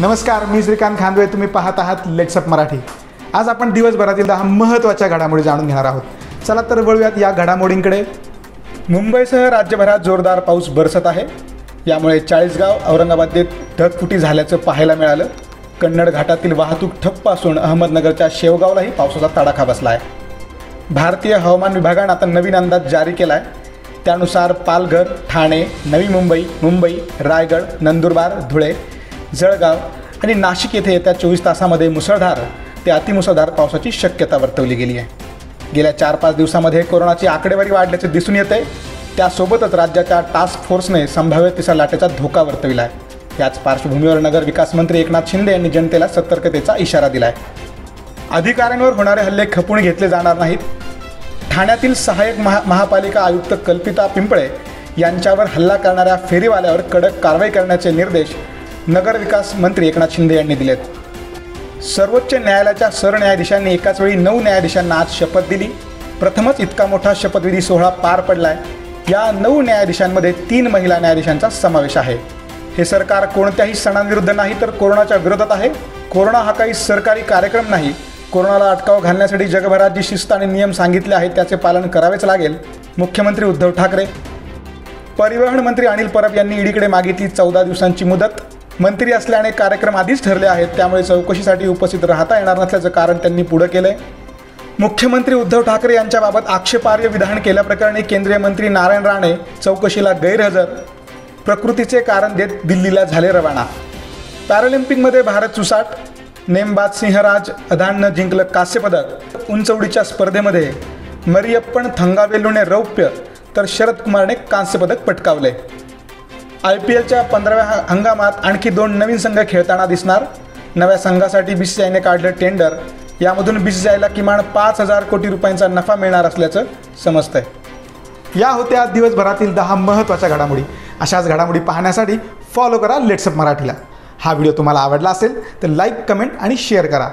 नमस्कार, मी श्रीकांत खांदवे. तुम्ही पाहत आहात लेट्स अप मराठी. आज आपण दिवसभरातील 10 महत्त्वाच्या घडामोडी जाणून घेणार आहोत. चला तर वळूयात या घडामोडींकडे. मुंबईसह राज्यभरात जोरदार पाऊस बरसत आहे. यामुळे चाळीसगाव औरंगाबादेत ढगफुटी झाल्याचं पाहायला मिळालं. कन्नड घाटातील वाहतूक ठप्प असून अहमदनगरच्या शेवगावलाही पावसाचा तडाखा बसला आहे. भारतीय हवामान विभागानं आता नवीन अंदाज जारी केला आहे. त्यानुसार पालघर, ठाणे, नवी मुंबई, मुंबई, रायगड, नंदुरबार, धुळे, जळगाव आणि नाशिक येथे येत्या 24 तासामध्ये मुसळधार ते अतिमुसळधार पावसाची शक्यता वर्तवली गेली आहे. गेल्या 4-5 दिवसामध्ये कोरोनाची आकडेवारी वाढल्याचे दिसून येत आहे. त्यासोबतच राज्याच्या टास्क फोर्सने संभाव्य तिसऱ्या लाटेचा धोका वर्तविला आहे. याच पार्श्वभूमीवर नगर विकास मंत्री एकनाथ शिंदे यांनी जनतेला सतर्कतेचा इशारा दिला आहे. अधिकाऱ्यांवर होणारे हल्ले खपून घेतले जाणार नाहीत. ठाण्यातील सहाय्यक महापालिका आयुक्त कल्पिता पिंपळे यांच्यावर हल्ला करणाऱ्या फेरीवाल्यावर कडक कारवाई करण्याचे निर्देश नगर विकास मंत्री एकनाथ शिंदे यांनी दिलेत. सर्वोच्च न्यायालयाच्या सरन्यायाधीशांनी एकाच वेळी 9 न्यायाधीशांना आज शपथ दिली. प्रथमच इतका मोठा शपथविधी सोहळा पार पडलाय. या 9 न्यायाधीशांमध्ये 3 महिला न्यायाधीशांचा समावेश आहे. हे सरकार कोणत्याही सणांविरुद्ध नाही तर कोरोनाच्या विरोधात आहे. कोरोना हा काही सरकारी कार्यक्रम नाही. कोरोनाला अटकाव घालण्यासाठी जगभरात जी शिस्त आणि नियम सांगितले आहेत त्याचे पालन करावेच लागेल. मुख्यमंत्री उद्धव ठाकरे. परिवहन मंत्री अनिल परब यांनी ईडीकडे मागितली 14 दिवसांची मुदत. मंत्री असल्याने कार्यक्रम आधीच ठरले आहेत, त्यामुळे चौकशीसाठी उपस्थित राहता येणार नसल्याचं कारण त्यांनी पुढे केलंय. मुख्यमंत्री उद्धव ठाकरे यांच्याबाबत आक्षेपार्ह विधान केल्याप्रकरणी केंद्रीय मंत्री नारायण राणे चौकशीला गैरहजर. प्रकृतीचे कारण देत दिल्लीला झाले रवाना. पॅरालिम्पिकमध्ये भारत सुसाट. नेमबाज सिंहराज अधाननं जिंकलं कांस्यपदक. उंच उडीच्या स्पर्धेमध्ये मरियप्पन थंगावेलूने रौप्य तर शरद कुमारने कांस्यपदक पटकावले. IPLच्या 15व्या हंगामात आणखी 2 नवीन संघ खेळताना दिसणार. नव्या संघासाठी BCCIने काढलं टेंडर. यामधून BCCIला किमान 5,000 कोटी रुपयांचा नफा मिळणार असल्याचं समजतंय. या होत्या दिवसभरातील 10 महत्त्वाच्या घडामोडी. अशाच घडामोडी पाहण्यासाठी फॉलो करा लेट्स अप मराठीला. हा व्हिडिओ तुम्हाला आवडला असेल तर लाईक, कमेंट आणि शेअर करा.